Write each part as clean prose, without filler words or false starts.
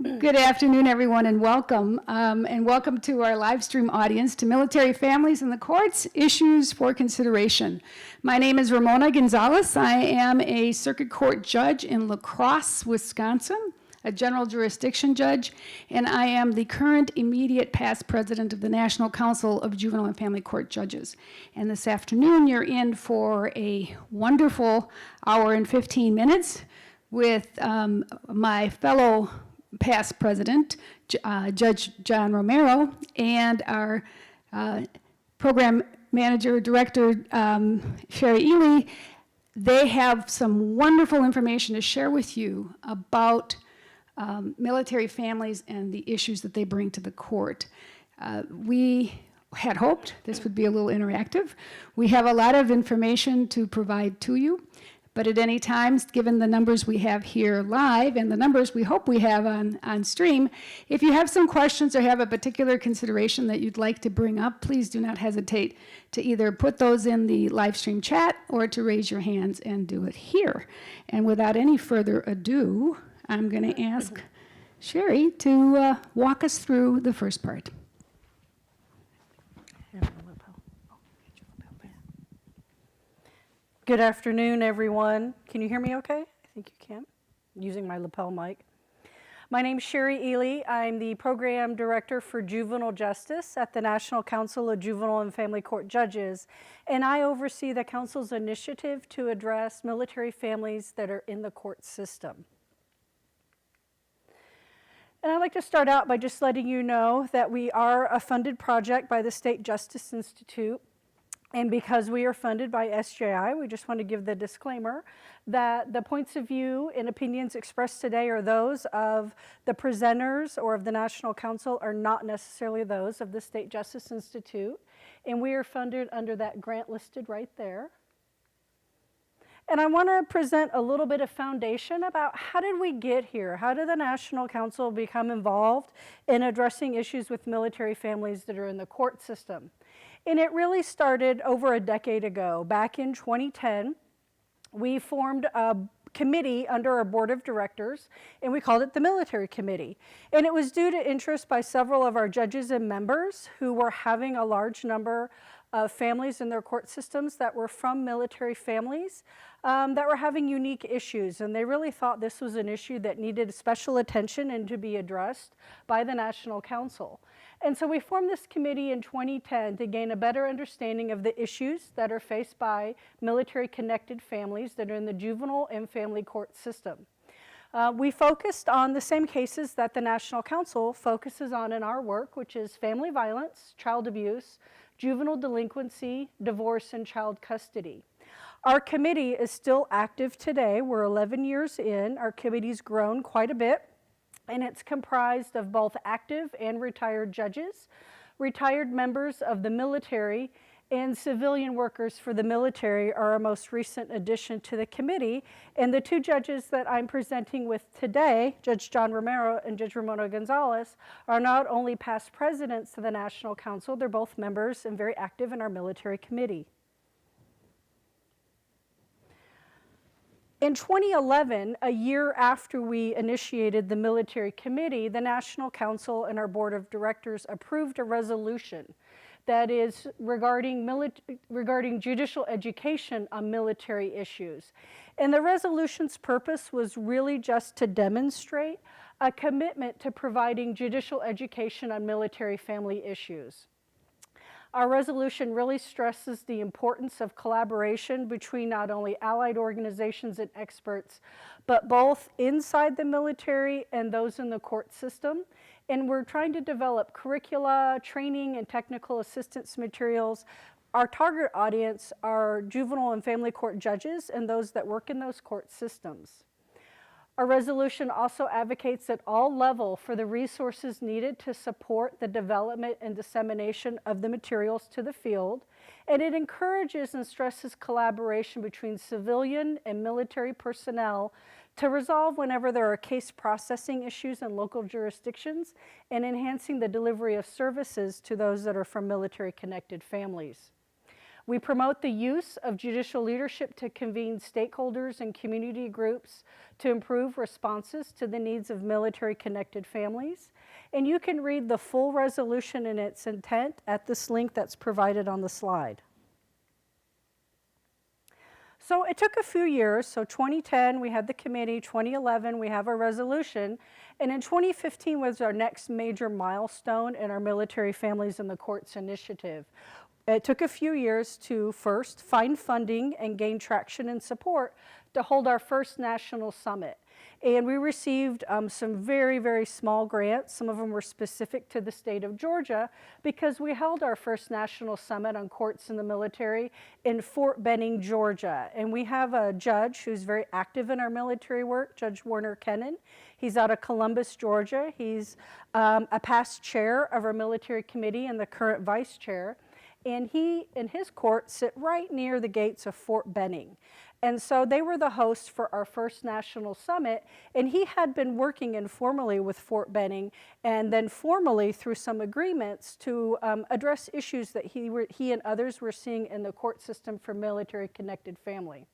Good afternoon, everyone, and welcome. And welcome to our live stream audience to Military Families in the Courts, Issues for Consideration. My name is Ramona Gonzalez. I am a circuit court judge in La Crosse, Wisconsin, a general jurisdiction judge, and I am the current immediate past president of the National Council of Juvenile and Family Court Judges. And this afternoon, you're in for a wonderful hour and 15 minutes with my fellow past president, Judge John Romero, and our program manager, director, Cheri. They have some wonderful information to share with you about military families and the issues that they bring to the court. We had hoped this would be a little interactive. We have a lot of information to provide to you. But at any time, given the numbers we have here live and the numbers we hope we have on stream, if you have some questions or have a particular consideration that you'd like to bring up, please do not hesitate to either put those in the live stream chat or to raise your hands and do it here. And without any further ado, I'm going to ask Cheri to walk us through the first part. Good afternoon, everyone. Can you hear me okay? I think you can. I'm using my lapel mic. My name's Cheri Ely. I'm the Program Director for Juvenile Justice at the National Council of Juvenile and Family Court Judges, and I oversee the Council's initiative to address military families that are in the court system. And I'd like to start out by just letting you know that we are a funded project by the State Justice Institute. And because we are funded by SJI, we just want to give the disclaimer that the points of view and opinions expressed today are those of the presenters or of the National Council, are not necessarily those of the State Justice Institute. And we are funded under that grant listed right there. And I want to present a little bit of foundation about how did we get here? How did the National Council become involved in addressing issues with military families that are in the court system? And it really started over a decade ago. Back in 2010, we formed a committee under our board of directors, and we called it the Military Committee. And it was due to interest by several of our judges and members who were having a large number of families in their court systems that were from military families that were having unique issues. And they really thought this was an issue that needed special attention and to be addressed by the National Council. And so we formed this committee in 2010 to gain a better understanding of the issues that are faced by military-connected families that are in the juvenile and family court system. We focused on the same cases that the National Council focuses on in our work, which is family violence, child abuse, juvenile delinquency, divorce, and child custody. Our committee is still active today. We're 11 years in. Our committee's grown quite a bit. And it's comprised of both active and retired judges, retired members of the military, and civilian workers for the military are our most recent addition to the committee. And the two judges that I'm presenting with today, Judge John Romero and Judge Romero Gonzalez, are not only past presidents of the National Council, they're both members and very active in our military committee. In 2011, a year after we initiated the Military Committee, the National Council and our Board of Directors approved a resolution that is regarding judicial education on military issues. And the resolution's purpose was really just to demonstrate a commitment to providing judicial education on military family issues. Our resolution really stresses the importance of collaboration between not only allied organizations and experts, but both inside the military and those in the court system. And we're trying to develop curricula, training, and technical assistance materials. Our target audience are juvenile and family court judges and those that work in those court systems. Our resolution also advocates at all levels for the resources needed to support the development and dissemination of the materials to the field, and it encourages and stresses collaboration between civilian and military personnel to resolve whenever there are case processing issues in local jurisdictions and enhancing the delivery of services to those that are from military-connected families. We promote the use of judicial leadership to convene stakeholders and community groups to improve responses to the needs of military-connected families. And you can read the full resolution and its intent at this link that's provided on the slide. So it took a few years. So 2010, we had the committee. 2011, we have a resolution. And in 2015 was our next major milestone in our Military Families in the Courts initiative. It took a few years to first find funding and gain traction and support to hold our first national summit. And we received some very, very small grants. Some of them were specific to the state of Georgia because we held our first national summit on courts in the military in Fort Benning, Georgia. And we have a judge who's very active in our military work, Judge Warner Kennan. He's out of Columbus, Georgia. He's a past chair of our military committee and the current vice chair. And he and his court sit right near the gates of Fort Benning. And so they were the hosts for our first national summit, and he had been working informally with Fort Benning and then formally through some agreements to address issues that he and others were seeing in the court system for military-connected family.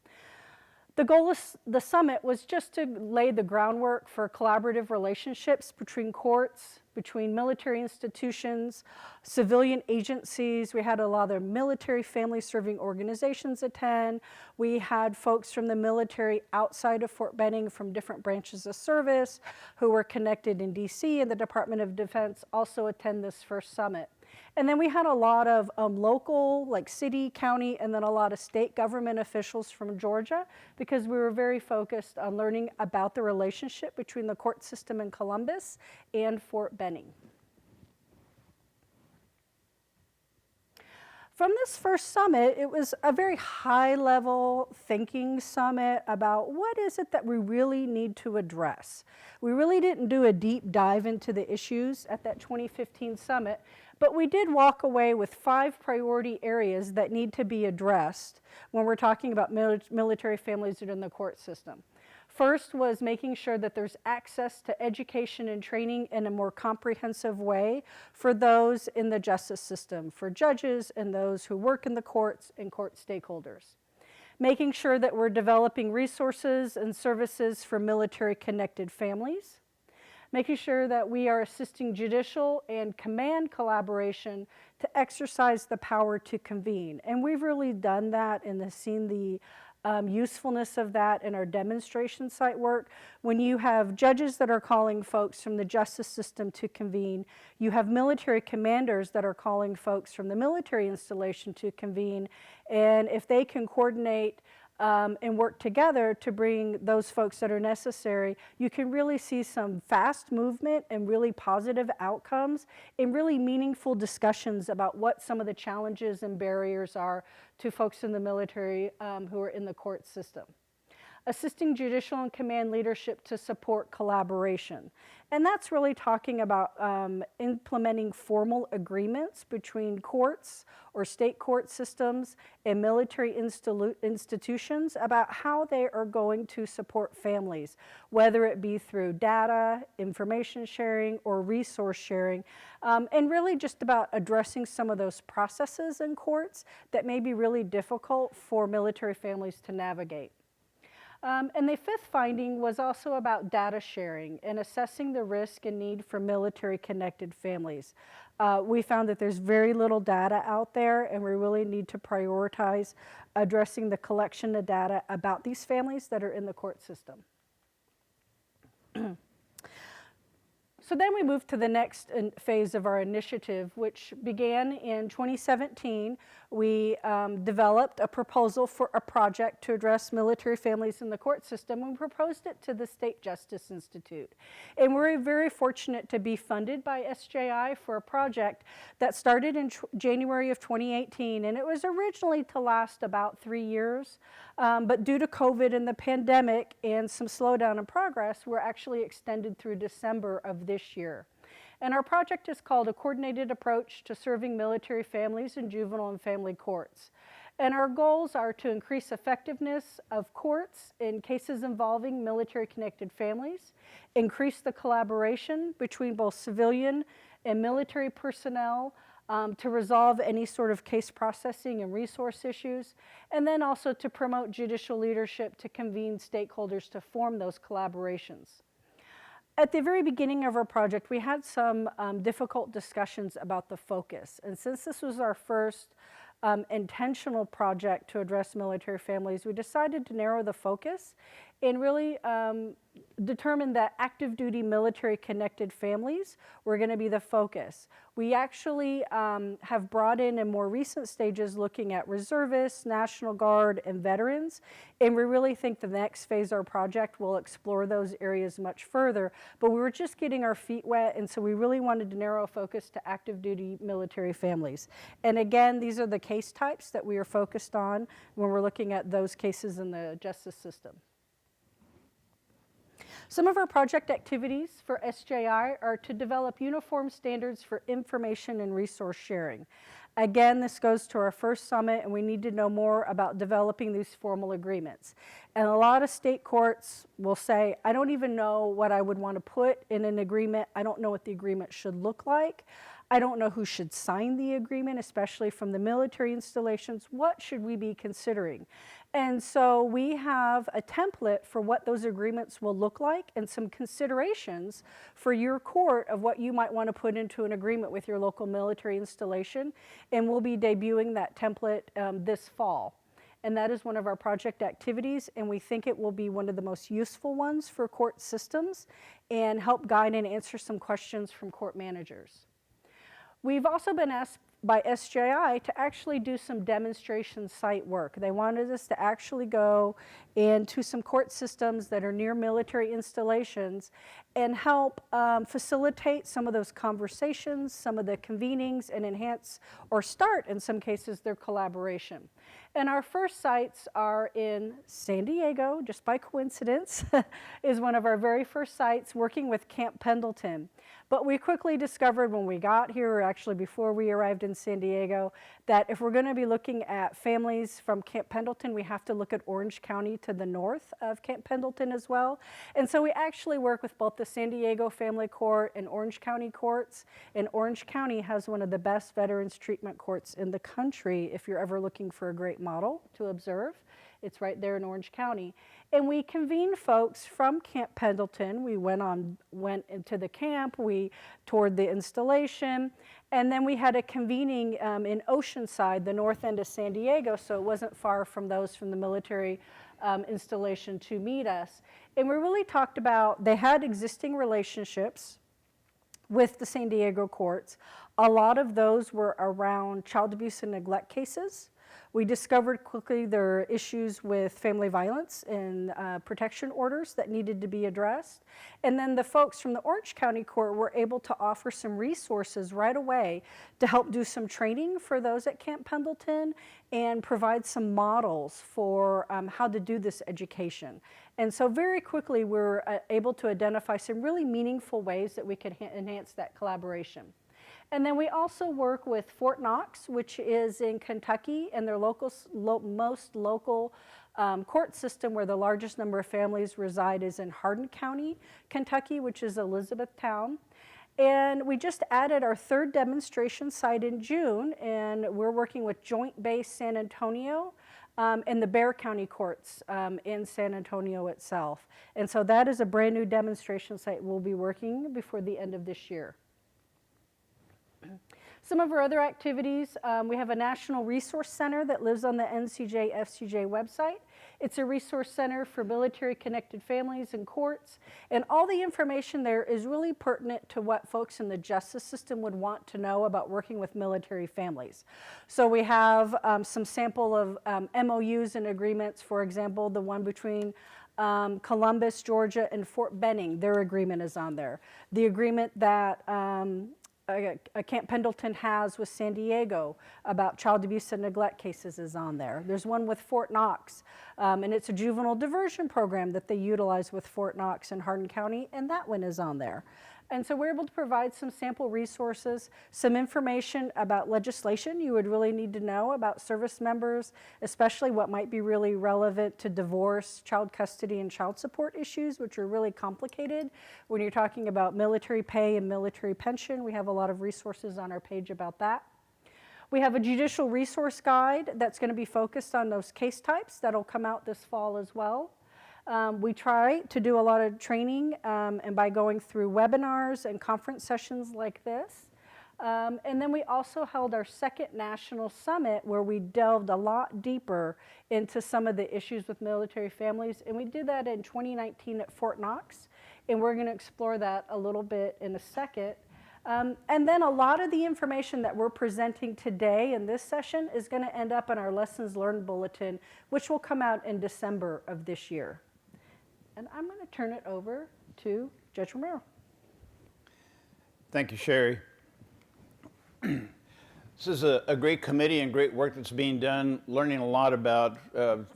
The goal of the summit was just to lay the groundwork for collaborative relationships between courts, between military institutions, civilian agencies. We had a lot of military family serving organizations attend. We had folks from the military outside of Fort Benning from different branches of service who were connected in DC and the Department of Defense also attend this first summit. And then we had a lot of local, like city, county, and then a lot of state government officials from Georgia because we were very focused on learning about the relationship between the court system in Columbus and Fort Benning. From this first summit, it was a very high-level thinking summit about what is it that we really need to address. We really didn't do a deep dive into the issues at that 2015 summit, but we did walk away with 5 priority areas that need to be addressed when we're talking about military families that are in the court system. First was making sure that there's access to education and training in a more comprehensive way for those in the justice system, for judges and those who work in the courts and court stakeholders. Making sure that we're developing resources and services for military-connected families. Making sure that we are assisting judicial and command collaboration to exercise the power to convene. And we've really done that and seen the usefulness of that in our demonstration site work. When you have judges that are calling folks from the justice system to convene, you have military commanders that are calling folks from the military installation to convene, and if they can coordinate and work together to bring those folks that are necessary, you can really see some fast movement and really positive outcomes and really meaningful discussions about what some of the challenges and barriers are to folks in the military who are in the court system. Assisting judicial and command leadership to support collaboration. And that's really talking about implementing formal agreements between courts or state court systems and military institutions about how they are going to support families, whether it be through data, information sharing, or resource sharing, and really just about addressing some of those processes in courts that may be really difficult for military families to navigate. And the 5th finding was also about data sharing and assessing the risk and need for military-connected families. We found that there's very little data out there, and we really need to prioritize addressing the collection of data about these families that are in the court system. So then we moved to the next phase of our initiative, which began in 2017. We developed a proposal for a project to address military families in the court system and proposed it to the State Justice Institute. And we're very fortunate to be funded by SJI for a project that started in January of 2018, and it was originally to last about 3 years. But due to COVID and the pandemic and some slowdown in progress, we're actually extended through December of this year. And our project is called A Coordinated Approach to Serving Military Families in Juvenile and Family Courts. And our goals are to increase effectiveness of courts in cases involving military-connected families, increase the collaboration between both civilian and military personnel to resolve any sort of case processing and resource issues, and then also to promote judicial leadership to convene stakeholders to form those collaborations. At the very beginning of our project, we had some difficult discussions about the focus. And since this was our first intentional project to address military families, we decided to narrow the focus and really determine that active duty military connected families were going to be the focus. We actually have brought in more recent stages looking at reservists, National Guard, and veterans, and we really think the next phase of our project will explore those areas much further, but we were just getting our feet wet, and so we really wanted to narrow focus to active duty military families. And again, these are the case types that we are focused on when we're looking at those cases in the justice system. Some of our project activities for SJI are to develop uniform standards for information and resource sharing. Again, this goes to our first summit, and we need to know more about developing these formal agreements. And a lot of state courts will say, I don't even know what I would want to put in an agreement. I don't know what the agreement should look like. I don't know who should sign the agreement, especially from the military installations. What should we be considering? And so we have a template for what those agreements will look like and some considerations for your court of what you might want to put into an agreement with your local military installation. And we'll be debuting that template this fall. And that is one of our project activities, and we think it will be one of the most useful ones for court systems and help guide and answer some questions from court managers. We've also been asked by SJI to actually do some demonstration site work. They wanted us to actually go into some court systems that are near military installations and help facilitate some of those conversations, some of the convenings, and enhance or start, in some cases, their collaboration. And our first sites are in San Diego, just by coincidence, is one of our very first sites, working with Camp Pendleton. But we quickly discovered when we got here, or actually before we arrived in San Diego, that if we're going to be looking at families from Camp Pendleton, we have to look at Orange County to the north of Camp Pendleton as well. And so we actually work with both the San Diego Family Court and Orange County courts. And Orange County has one of the best veterans treatment courts in the country if you're ever looking for a great model to observe. It's right there in Orange County. And we convened folks from Camp Pendleton. We went into the camp, we toured the installation, and then we had a convening in Oceanside, the north end of San Diego, so it wasn't far from those from the military installation to meet us. And we really talked about, they had existing relationships with the San Diego courts. A lot of those were around child abuse and neglect cases. We discovered quickly there are issues with family violence and protection orders that needed to be addressed. And then the folks from the Orange County Court were able to offer some resources right away to help do some training for those at Camp Pendleton and provide some models for how to do this education. And so very quickly we were able to identify some really meaningful ways that we could enhance that collaboration. And then we also work with Fort Knox, which is in Kentucky, and their most local court system where the largest number of families reside is in Hardin County, Kentucky, which is Elizabethtown. And we just added our third demonstration site in June, and we're working with Joint Base San Antonio and the Bexar County courts in San Antonio itself. And so that is a brand new demonstration site we'll be working before the end of this year. Some of our other activities, we have a National Resource Center that lives on the NCJ-FCJ website. It's a resource center for military-connected families and courts, and all the information there is really pertinent to what folks in the justice system would want to know about working with military families. So we have some sample of MOUs and agreements, for example, the one between Columbus, Georgia, and Fort Benning, their agreement is on there. The agreement that Camp Pendleton has with San Diego about child abuse and neglect cases is on there. There's one with Fort Knox, and it's a juvenile diversion program that they utilize with Fort Knox in Hardin County, and that one is on there. And so we're able to provide some sample resources, some information about legislation you would really need to know about service members, especially what might be really relevant to divorce, child custody, and child support issues, which are really complicated. When you're talking about military pay and military pension, we have a lot of resources on our page about that. We have a judicial resource guide that's going to be focused on those case types that'll come out this fall as well. We try to do a lot of training and by going through webinars and conference sessions like this. And then we also held our second national summit where we delved a lot deeper into some of the issues with military families. And we did that in 2019 at Fort Knox. And we're going to explore that a little bit in a second. And then a lot of the information that we're presenting today in this session is going to end up in our Lessons Learned Bulletin, which will come out in December of this year. And I'm going to turn it over to Judge Romero. Thank you, Cheri. This is a great committee and great work that's being done, learning a lot about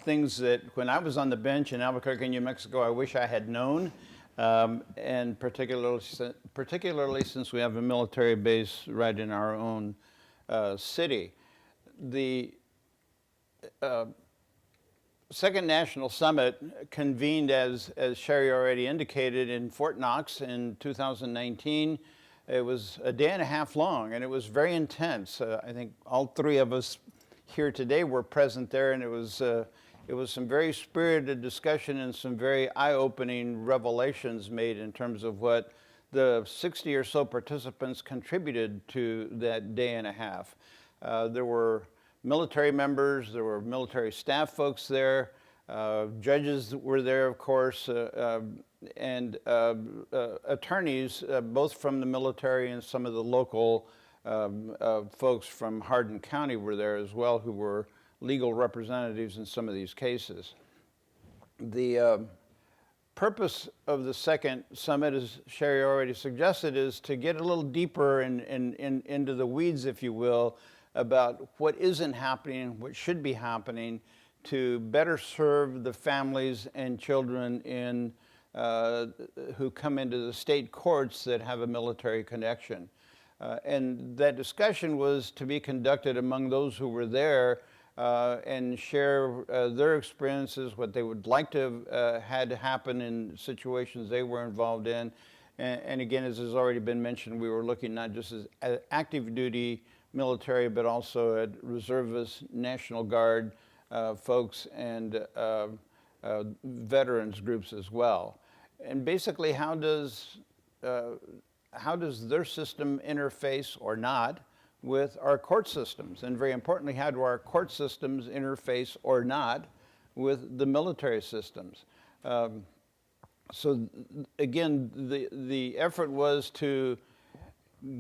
things that when I was on the bench in Albuquerque, New Mexico, I wish I had known, and particularly since we have a military base right in our own city. The Second National Summit convened, as Cheri already indicated, in Fort Knox in 2019. It was a day and a half long, and it was very intense. I think all three of us here today were present there, and it was some very spirited discussion and some very eye-opening revelations made in terms of what the 60 or so participants contributed to that day and a half. There were military members, there were military staff folks there, judges were there, of course, and attorneys, both from the military and some of the local folks from Hardin County were there as well, who were legal representatives in some of these cases. The purpose of the second summit, as Cheri already suggested, is to get a little deeper into the weeds, if you will, about what isn't happening, what should be happening to better serve the families and children who come into the state courts that have a military connection. And that discussion was to be conducted among those who were there and share their experiences, what they would like to have had happen in situations they were involved in. And again, as has already been mentioned, we were looking not just at active duty military, but also at reservists, National Guard folks, and veterans groups as well. And basically, how does their system interface or not with our court systems? And very importantly, how do our court systems interface or not with the military systems? So again, the effort was to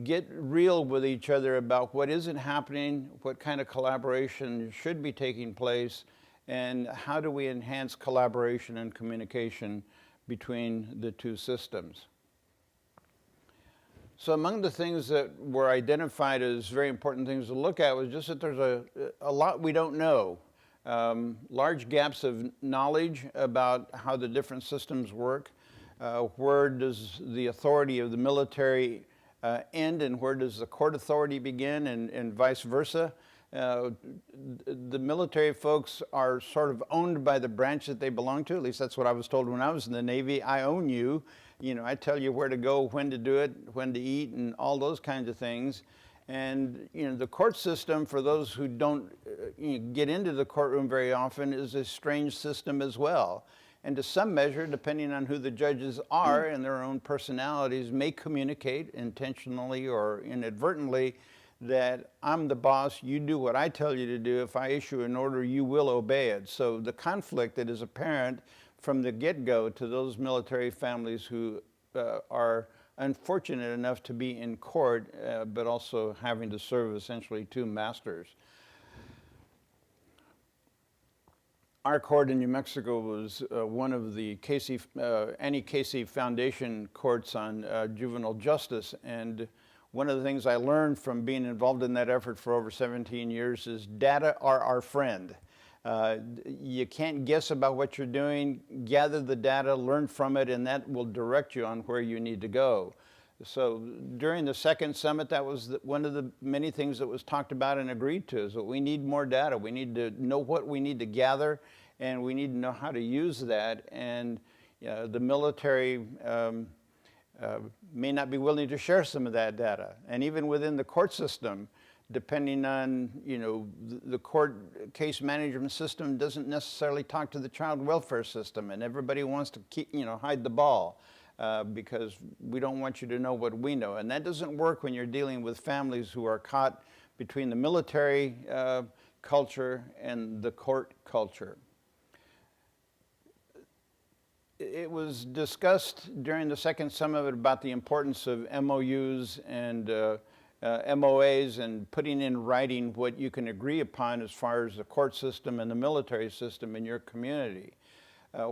get real with each other about what isn't happening, what kind of collaboration should be taking place, and how do we enhance collaboration and communication between the two systems. So among the things that were identified as very important things to look at was just that there's a lot we don't know. Large gaps of knowledge about how the different systems work. Where does the authority of the military end and where does the court authority begin, and vice versa. The military folks are sort of owned by the branch that they belong to. At least that's what I was told when I was in the Navy. I own you. You know, I tell you where to go, when to do it, when to eat, and all those kinds of things. And you know, the court system, for those who don't get into the courtroom very often, is a strange system as well. And to some measure, depending on who the judges are and their own personalities, may communicate intentionally or inadvertently that I'm the boss, you do what I tell you to do. If I issue an order, you will obey it. So the conflict that is apparent from the get-go to those military families who are unfortunate enough to be in court, but also having to serve essentially two masters. Our court in New Mexico was one of the Annie Casey Foundation courts on juvenile justice, and one of the things I learned from being involved in that effort for over 17 years is data are our friend. You can't guess about what you're doing. Gather the data, learn from it, and that will direct you on where you need to go. So during the second summit, that was one of the many things that was talked about and agreed to, is that we need more data. We need to know what we need to gather, and we need to know how to use that. And the military may not be willing to share some of that data. And even within the court system, depending on, the court case management system doesn't necessarily talk to the child welfare system, and everybody wants to keep, hide the ball because we don't want you to know what we know. And that doesn't work when you're dealing with families who are caught between the military culture and the court culture. It was discussed during the second summit about the importance of MOUs and MOAs and putting in writing what you can agree upon as far as the court system and the military system in your community.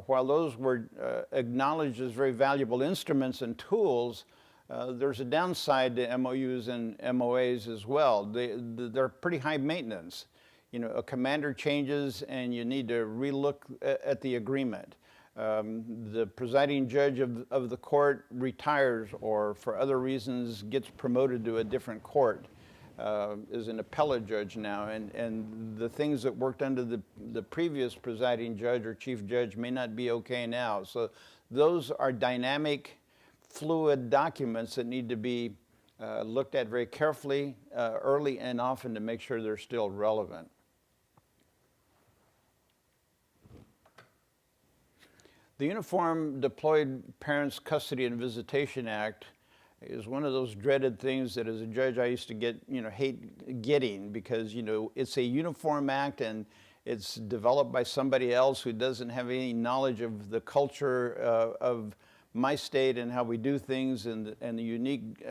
While those were acknowledged as very valuable instruments and tools, there's a downside to MOUs and MOAs as well. They're pretty high maintenance. A commander changes and you need to relook at the agreement. The presiding judge of the court retires or for other reasons gets promoted to a different court, is an appellate judge now, and the things that worked under the previous presiding judge or chief judge may not be okay now. So those are dynamic, fluid documents that need to be looked at very carefully, early and often, to make sure they're still relevant. The Uniform Deployed Parents Custody and Visitation Act is one of those dreaded things that as a judge I used to hate getting, because, it's a uniform act and it's developed by somebody else who doesn't have any knowledge of the culture of my state and how we do things and the unique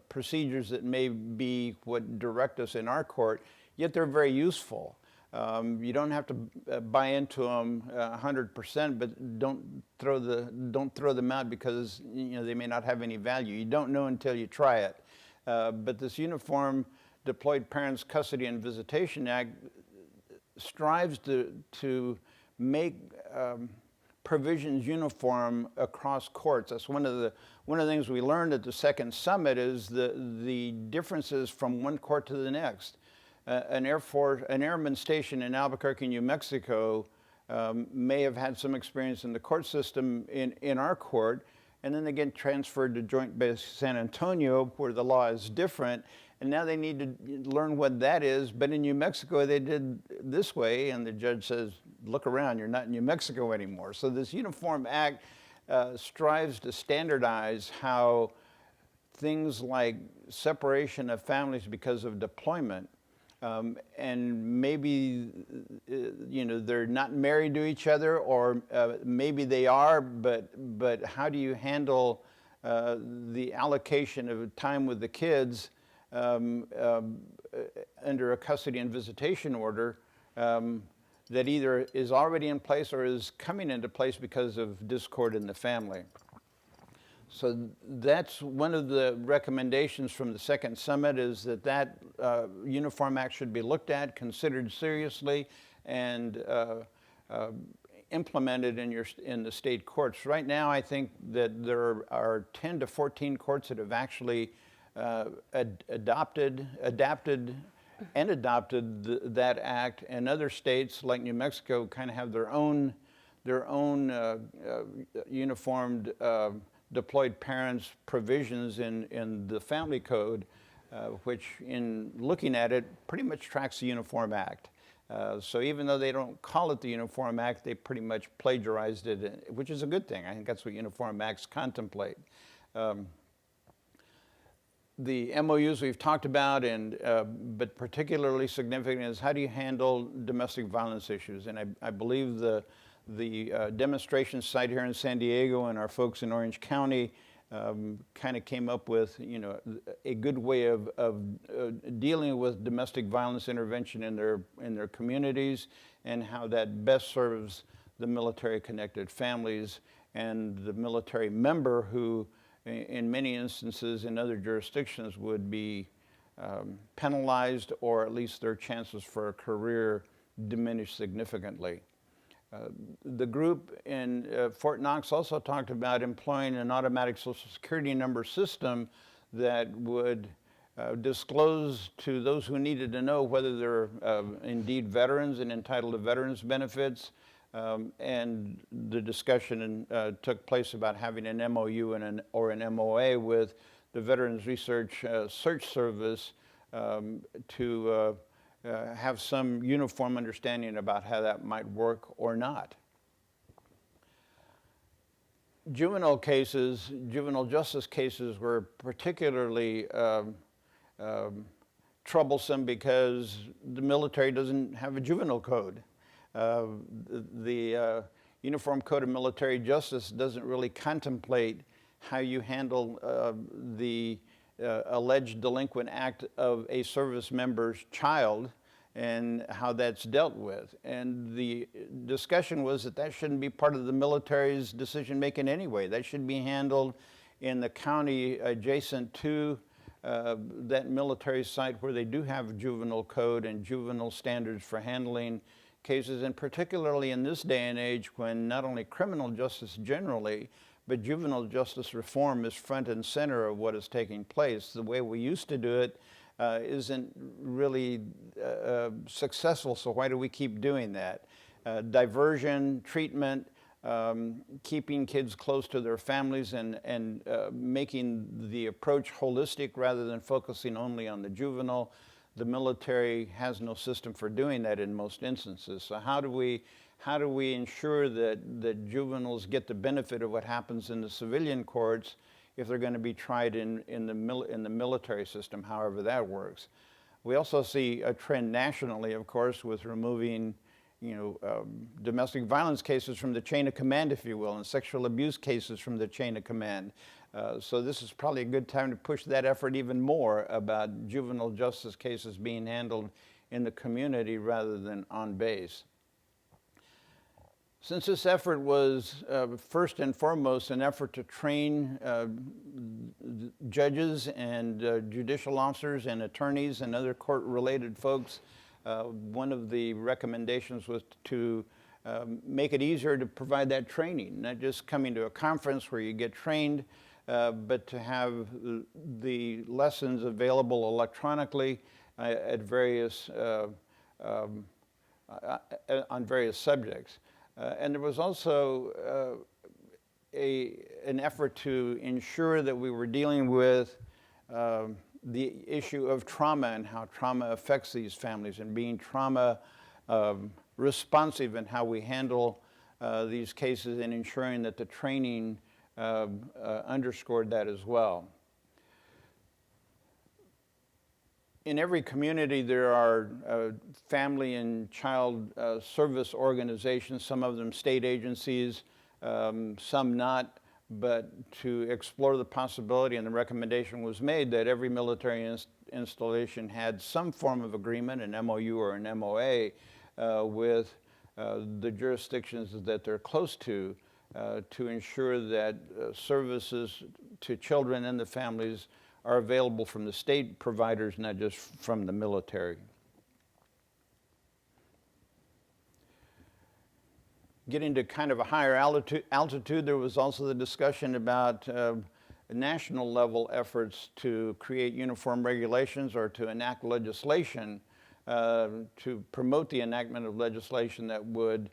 procedures that may be what direct us in our court, yet they're very useful. You don't have to buy into them 100%, but don't throw them out because they may not have any value. You don't know until you try it. But this Uniform Deployed Parents Custody and Visitation Act strives to make provisions uniform across courts. That's one of the things we learned at the second summit is the differences from one court to the next. An airman stationed in Albuquerque, New Mexico, may have had some experience in the court system in our court, and then they get transferred to Joint Base San Antonio, where the law is different, and now they need to learn what that is. But in New Mexico, they did this way, and the judge says, look around, you're not in New Mexico anymore. So this Uniform Act strives to standardize how things like separation of families because of deployment, and maybe, they're not married to each other, or maybe they are, but how do you handle the allocation of time with the kids under a custody and visitation order that either is already in place or is coming into place because of discord in the family? So that's one of the recommendations from the second summit, is that Uniform Act should be looked at, considered seriously, and implemented in the state courts. Right now, I think that there are 10 to 14 courts that have actually adapted that act, and other states like New Mexico kind of have their own uniformed deployed parents provisions in the family code, which in looking at it pretty much tracks the Uniform Act. So even though they don't call it the Uniform Act, they pretty much plagiarized it, which is a good thing. I think that's what Uniform Acts contemplate. The MOUs we've talked about, but particularly significant is how do you handle domestic violence issues? And I believe the demonstration site here in San Diego and our folks in Orange County kind of came up with a good way of dealing with domestic violence intervention in their communities, and how that best serves the military-connected families and the military member who, in many instances in other jurisdictions, would be penalized, or at least their chances for a career diminished significantly. The group in Fort Knox also talked about employing an automatic Social Security number system that would disclose to those who needed to know whether they're indeed veterans and entitled to veterans benefits. And the discussion took place about having an MOU or an MOA with the Veterans Research Search Service to have some uniform understanding about how that might work or not. Juvenile cases, juvenile justice cases were particularly troublesome because the military doesn't have a juvenile code. The Uniform Code of Military Justice doesn't really contemplate how you handle the alleged delinquent act of a service member's child and how that's dealt with. And the discussion was that that shouldn't be part of the military's decision making anyway. That should be handled in the county adjacent to that military site where they do have a juvenile code and juvenile standards for handling cases, and particularly in this day and age when not only criminal justice generally, but juvenile justice reform is front and center of what is taking place. The way we used to do it isn't really successful, so why do we keep doing that? Diversion, treatment, keeping kids close to their families and making the approach holistic rather than focusing only on the juvenile. The military has no system for doing that in most instances. So how do we ensure that juveniles get the benefit of what happens in the civilian courts if they're going to be tried in the military system, however that works? We also see a trend nationally, of course, with removing domestic violence cases from the chain of command, if you will, and sexual abuse cases from the chain of command. So this is probably a good time to push that effort even more about juvenile justice cases being handled in the community rather than on base. Since this effort was first and foremost an effort to train judges and judicial officers and attorneys and other court-related folks, one of the recommendations was to make it easier to provide that training, not just coming to a conference where you get trained, but to have the lessons available electronically at various, on various subjects. And there was also an effort to ensure that we were dealing with the issue of trauma and how trauma affects these families, and being trauma responsive in how we handle these cases, and ensuring that the training underscored that as well. In every community, there are family and child service organizations, some of them state agencies, some not, but to explore the possibility, and the recommendation was made that every military installation had some form of agreement, an MOU or an MOA, with the jurisdictions that they're close to ensure that services to children and the families are available from the state providers, not just from the military. Getting to kind of a higher altitude, there was also the discussion about national level efforts to create uniform regulations or to enact legislation to promote the enactment of legislation that would,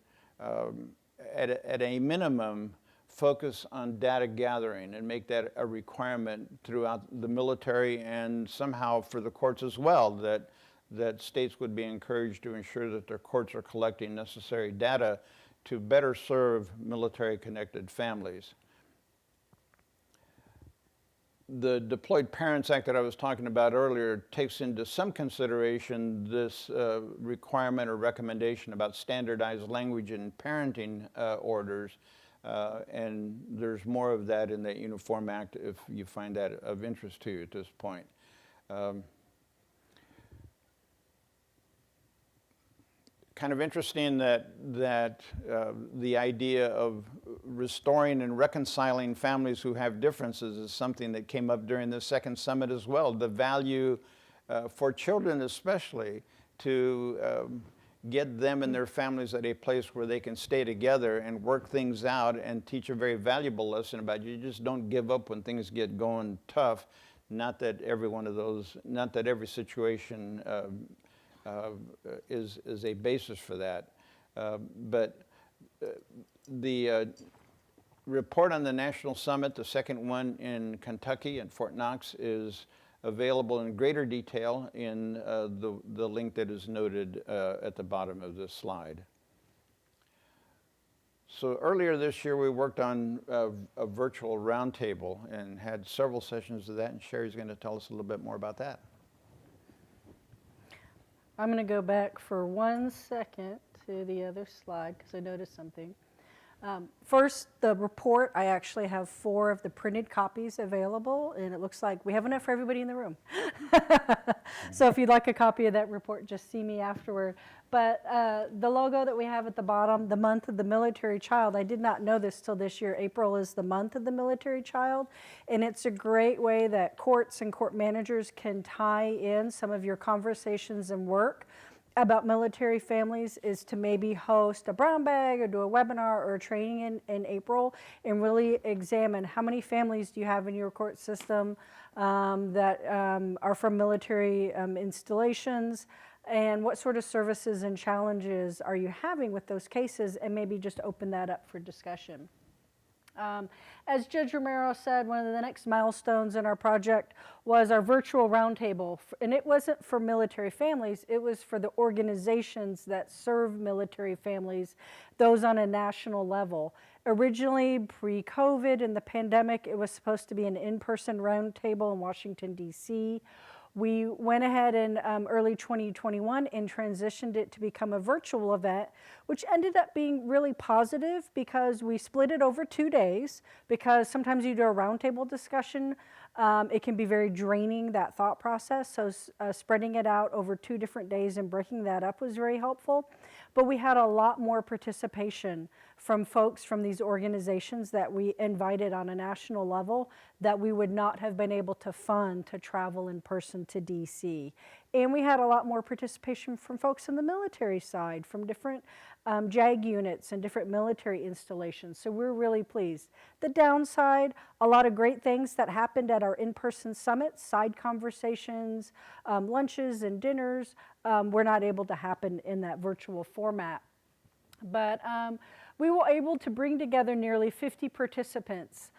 at a minimum, focus on data gathering and make that a requirement throughout the military, and somehow for the courts as well, that states would be encouraged to ensure that their courts are collecting necessary data to better serve military-connected families. The Deployed Parents Act that I was talking about earlier takes into some consideration this requirement or recommendation about standardized language in parenting orders, and there's more of that in that Uniform Act if you find that of interest to you at this point. Kind of interesting that the idea of restoring and reconciling families who have differences is something that came up during the second summit as well. The value for children especially to get them and their families at a place where they can stay together and work things out and teach a very valuable lesson about you just don't give up when things get going tough. Not that every one of those, not that every situation is a basis for that. But the report on the National Summit, the second one in Kentucky and Fort Knox, is available in greater detail in the link that is noted at the bottom of this slide. So earlier this year, we worked on a virtual roundtable and had several sessions of that, and Cheri's going to tell us a little bit more about that. I'm going to go back for 1 second to the other slide because I noticed something. First, the report, I actually have 4 of the printed copies available, and it looks like we have enough for everybody in the room. So if you'd like a copy of that report, just see me afterward. But the logo that we have at the bottom, the month of the military child, I did not know this till this year. April is the month of the military child, and it's a great way that courts and court managers can tie in some of your conversations and work about military families is to maybe host a brown bag or do a webinar or a training in April and really examine how many families do you have in your court system that are from military installations, and what sort of services and challenges are you having with those cases, and maybe just open that up for discussion. As Judge Romero said, one of the next milestones in our project was our virtual roundtable, and it wasn't for military families, it was for the organizations that serve military families, those on a national level. Originally, pre-COVID and the pandemic, it was supposed to be an in-person roundtable in Washington, D.C. We went ahead in early 2021 and transitioned it to become a virtual event, which ended up being really positive because we split it over 2 days, because sometimes you do a roundtable discussion, it can be very draining, that thought process. So spreading it out over 2 different days and breaking that up was very helpful. But we had a lot more participation from folks from these organizations that we invited on a national level that we would not have been able to fund to travel in person to DC. And we had a lot more participation from folks in the military side, from different JAG units and different military installations. So we're really pleased. The downside, a lot of great things that happened at our in-person summits, side conversations, lunches and dinners, were not able to happen in that virtual format. But we were able to bring together nearly 50 participants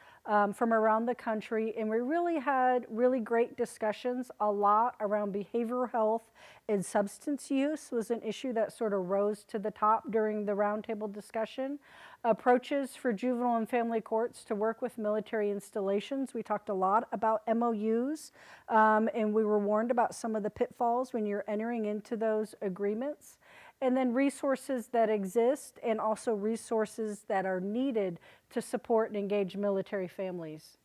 from around the country, and we really had really great discussions. A lot around behavioral health and substance use was an issue that sort of rose to the top during the roundtable discussion. Approaches for juvenile and family courts to work with military installations. We talked a lot about MOUs, and we were warned about some of the pitfalls when you're entering into those agreements. And then resources that exist, and also resources that are needed to support and engage military families.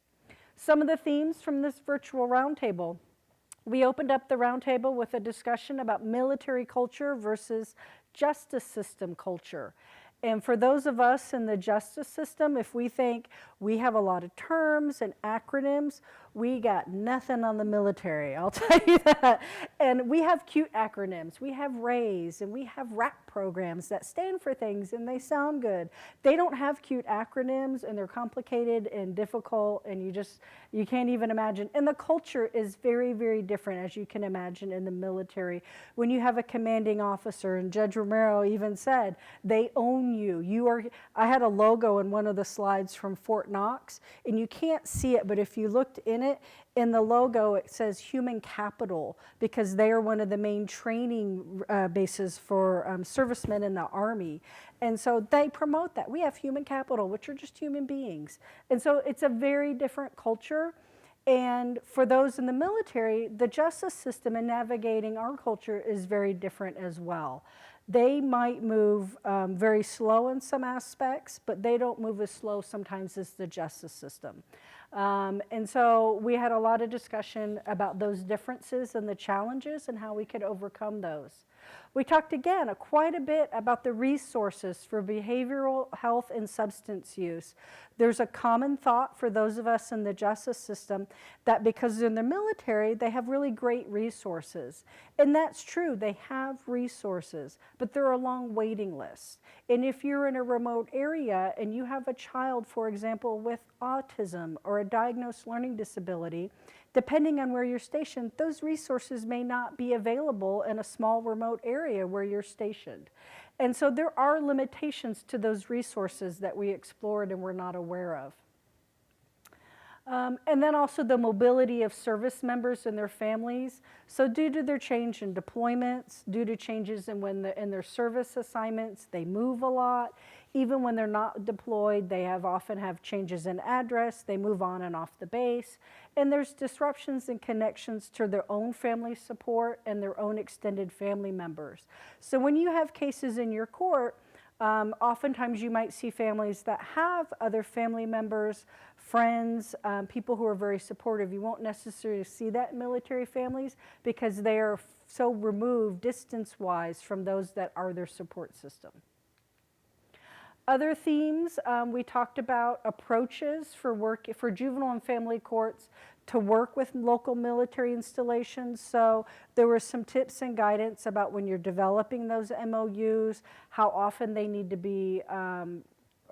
Some of the themes from this virtual roundtable. We opened up the roundtable with a discussion about military culture versus justice system culture. And for those of us in the justice system, if we think we have a lot of terms and acronyms, we got nothing on the military, I'll tell you that. And we have cute acronyms. We have RAISE and we have RAP programs that stand for things and they sound good. They don't have cute acronyms, and they're complicated and difficult, and you can't even imagine. And the culture is very, very different, as you can imagine, in the military. When you have a commanding officer, and Judge Romero even said, they own you. I had a logo in one of the slides from Fort Knox, and you can't see it, but if you looked in it, in the logo it says human capital, because they are one of the main training bases for servicemen in the Army. And so they promote that. We have human capital, which are just human beings. And so it's a very different culture. And for those in the military, the justice system in navigating our culture is very different as well. They might move very slow in some aspects, but they don't move as slow sometimes as the justice system. And so we had a lot of discussion about those differences and the challenges and how we could overcome those. We talked again quite a bit about the resources for behavioral health and substance use. There's a common thought for those of us in the justice system that because in the military, they have really great resources. And that's true, they have resources, but there are long waiting lists. And if you're in a remote area and you have a child, for example, with autism or a diagnosed learning disability, depending on where you're stationed, those resources may not be available in a small remote area where you're stationed. And so there are limitations to those resources that we explored and were not aware of. And then also the mobility of service members and their families. So due to their change in deployments, due to changes in in their service assignments, they move a lot. Even when they're not deployed, they often have changes in address, they move on and off the base, and there's disruptions in connections to their own family support and their own extended family members. So when you have cases in your court, oftentimes you might see families that have other family members, friends, people who are very supportive. You won't necessarily see that in military families because they are so removed distance-wise from those that are their support system. Other themes, we talked about approaches for juvenile and family courts to work with local military installations. So there were some tips and guidance about when you're developing those MOUs, how often they need to be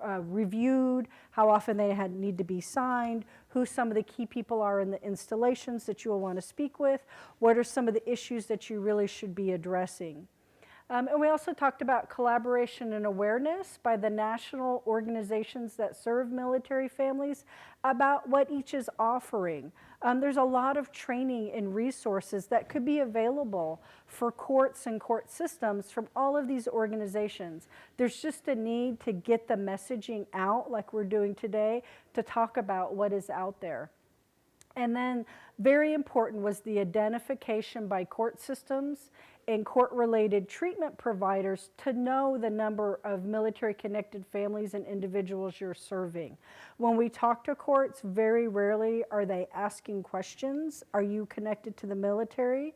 reviewed, how often they need to be signed, who some of the key people are in the installations that you will want to speak with, what are some of the issues that you really should be addressing. And we also talked about collaboration and awareness by the national organizations that serve military families about what each is offering. There's a lot of training and resources that could be available for courts and court systems from all of these organizations. There's just a need to get the messaging out like we're doing today to talk about what is out there. And then very important was the identification by court systems and court-related treatment providers to know the number of military-connected families and individuals you're serving. When we talk to courts, very rarely are they asking questions. Are you connected to the military?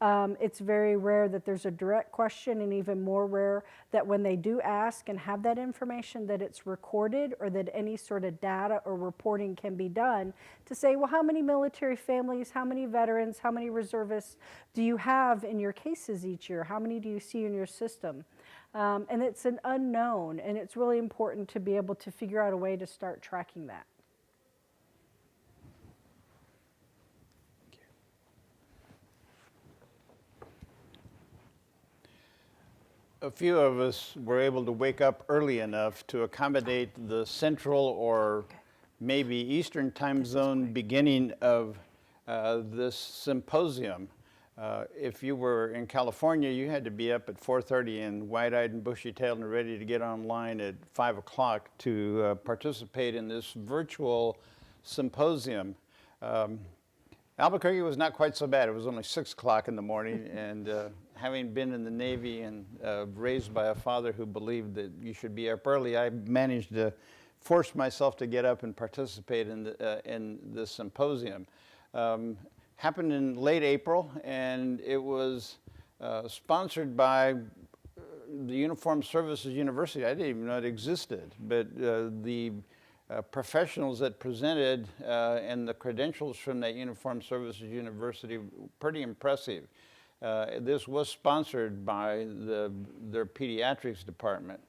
It's very rare that there's a direct question, and even more rare that when they do ask and have that information that it's recorded or that any sort of data or reporting can be done to say, well, how many military families, how many veterans, how many reservists do you have in your cases each year? How many do you see in your system? And it's an unknown, and it's really important to be able to figure out a way to start tracking that. A few of us were able to wake up early enough to accommodate the central or maybe Eastern time zone beginning of this symposium. If you were in California, you had to be up at 4:30 and wide-eyed and bushy-tailed and ready to get online at 5 o'clock to participate in this virtual symposium. Albuquerque was not quite so bad. It was only 6 o'clock in the morning, and having been in the Navy and raised by a father who believed that you should be up early, I managed to force myself to get up and participate in this symposium. Happened in late April, and it was sponsored by the Uniformed Services University. I didn't even know it existed, but the professionals that presented and the credentials from that Uniformed Services University, pretty impressive. This was sponsored by their pediatrics department.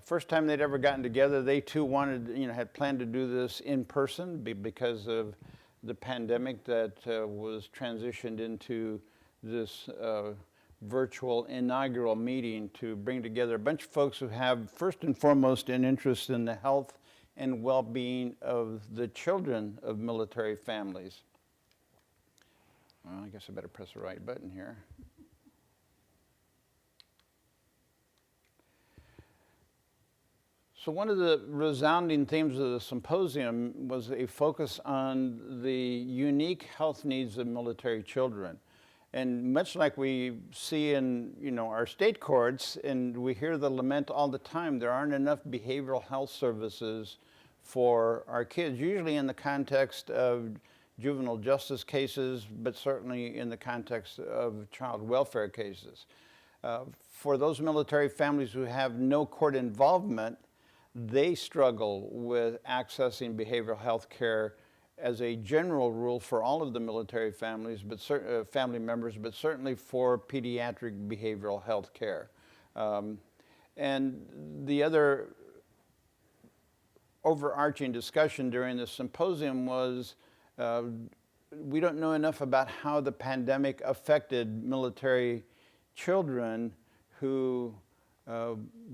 First time they'd ever gotten together, they too had planned to do this in person because of the pandemic that was transitioned into this virtual inaugural meeting to bring together a bunch of folks who have first and foremost an interest in the health and well-being of the children of military families. Well, I guess I better press the right button here. So one of the resounding themes of the symposium was a focus on the unique health needs of military children. And much like we see in our state courts, and we hear the lament all the time, there aren't enough behavioral health services for our kids, usually in the context of juvenile justice cases, but certainly in the context of child welfare cases. For those military families who have no court involvement, they struggle with accessing behavioral health care as a general rule for all of the military families, but family members, but certainly for pediatric behavioral health care. And the other overarching discussion during the symposium was we don't know enough about how the pandemic affected military children who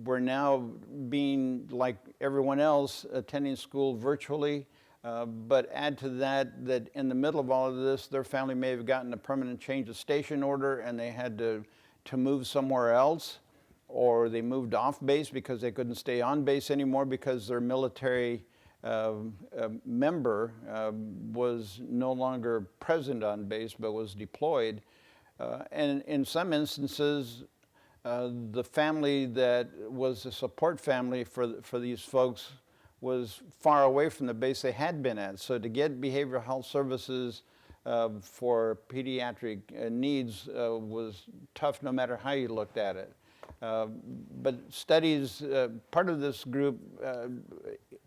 were now being, like everyone else, attending school virtually. But add to that that in the middle of all of this, their family may have gotten a permanent change of station order and they had to move somewhere else, or they moved off base because they couldn't stay on base anymore because their military member was no longer present on base but was deployed. And in some instances, the family that was a support family for these folks was far away from the base they had been at. So to get behavioral health services for pediatric needs was tough no matter how you looked at it. But studies, part of this group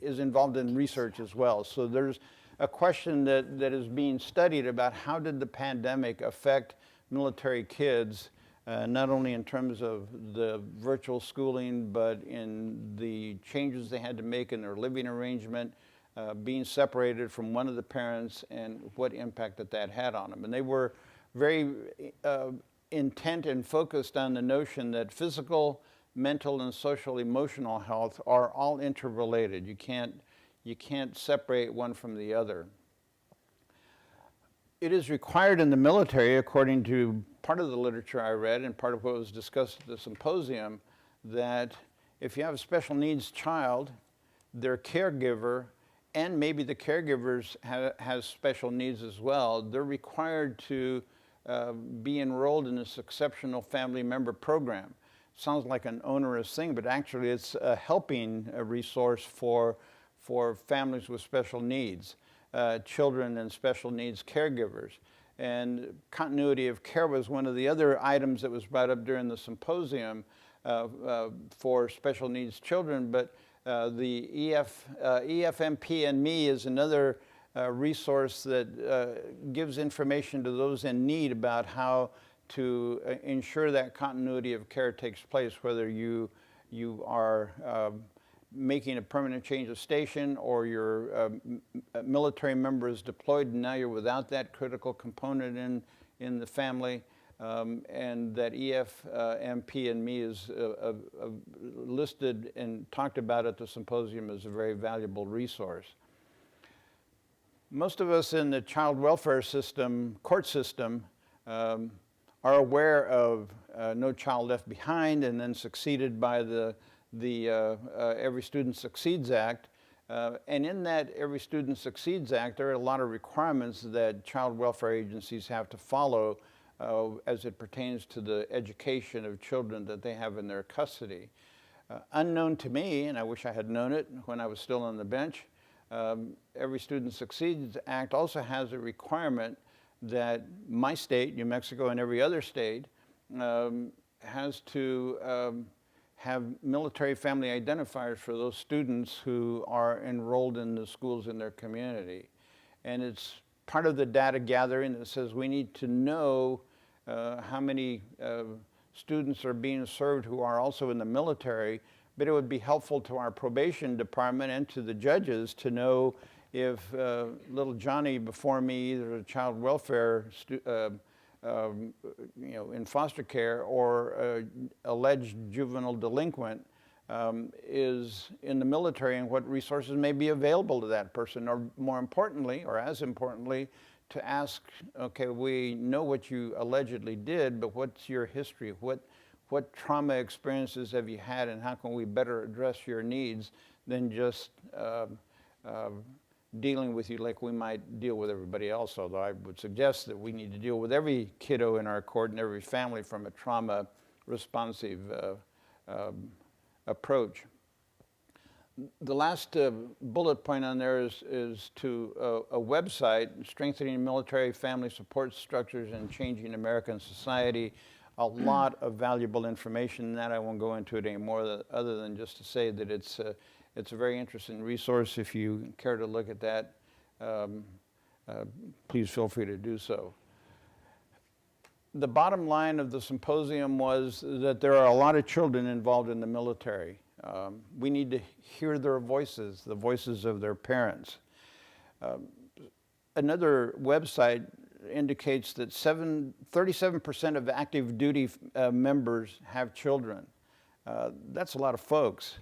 is involved in research as well. So there's a question that is being studied about how did the pandemic affect military kids, not only in terms of the virtual schooling, but in the changes they had to make in their living arrangement, being separated from one of the parents, and what impact that had on them. And they were very intent and focused on the notion that physical, mental, and social emotional health are all interrelated. You can't separate one from the other. It is required in the military, according to part of the literature I read and part of what was discussed at the symposium, that if you have a special needs child, their caregiver, and maybe the caregivers has special needs as well, they're required to be enrolled in this exceptional family member program. Sounds like an onerous thing, but actually it's a helping resource for families with special needs. Children and special needs caregivers. And continuity of care was one of the other items that was brought up during the symposium for special needs children, but the EFMP and Me is another resource that gives information to those in need about how to ensure that continuity of care takes place, whether you are making a permanent change of station, or your military member is deployed and now you're without that critical component in the family. And that EFMP and Me is listed and talked about at the symposium as a very valuable resource. Most of us in the child welfare system, court system, are aware of No Child Left Behind, and then succeeded by the Every Student Succeeds Act. And in that Every Student Succeeds Act, there are a lot of requirements that child welfare agencies have to follow as it pertains to the education of children that they have in their custody. Unknown to me, and I wish I had known it when I was still on the bench, Every Student Succeeds Act also has a requirement that my state, New Mexico, and every other state has to have military family identifiers for those students who are enrolled in the schools in their community. And it's part of the data gathering that says we need to know how many students are being served who are also in the military, but it would be helpful to our probation department and to the judges to know if little Johnny before me, either a child welfare in foster care or alleged juvenile delinquent is in the military, and what resources may be available to that person, or more importantly, or as importantly, to ask, okay, we know what you allegedly did, but what's your history? What trauma experiences have you had, and how can we better address your needs than just dealing with you like we might deal with everybody else, although I would suggest that we need to deal with every kiddo in our court and every family from a trauma responsive approach. The last bullet point on there is to a website, Strengthening Military Family Support Structures and Changing American Society. A lot of valuable information in that. I won't go into it anymore other than just to say that it's a very interesting resource. If you care to look at that, please feel free to do so. The bottom line of the symposium was that there are a lot of children involved in the military. We need to hear their voices, the voices of their parents. Another website indicates that 37% of active duty members have children. That's a lot of folks.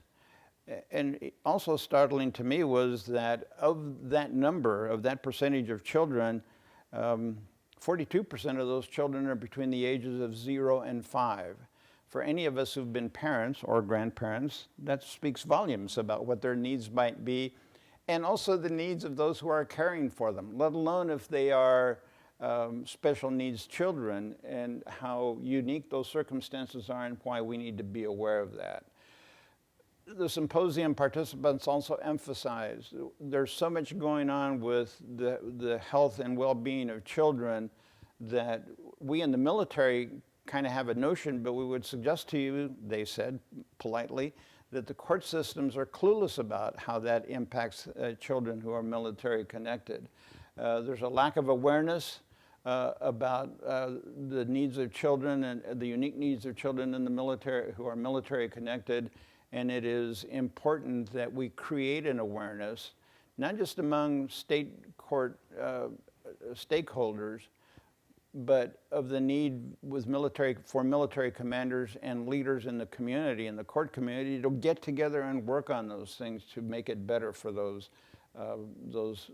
And also startling to me was that of that number, of that percentage of children, 42% of those children are between the ages of 0 and 5. For any of us who've been parents or grandparents, that speaks volumes about what their needs might be, and also the needs of those who are caring for them, let alone if they are special needs children, and how unique those circumstances are and why we need to be aware of that. The symposium participants also emphasized there's so much going on with the health and well-being of children that we in the military kind of have a notion, but we would suggest to you, they said politely, that the court systems are clueless about how that impacts children who are military connected. There's a lack of awareness about the needs of children and the unique needs of children in the military who are military connected. And it is important that we create an awareness, not just among state court stakeholders, but of the need for military commanders and leaders in the community, in the court community, to get together and work on those things to make it better for those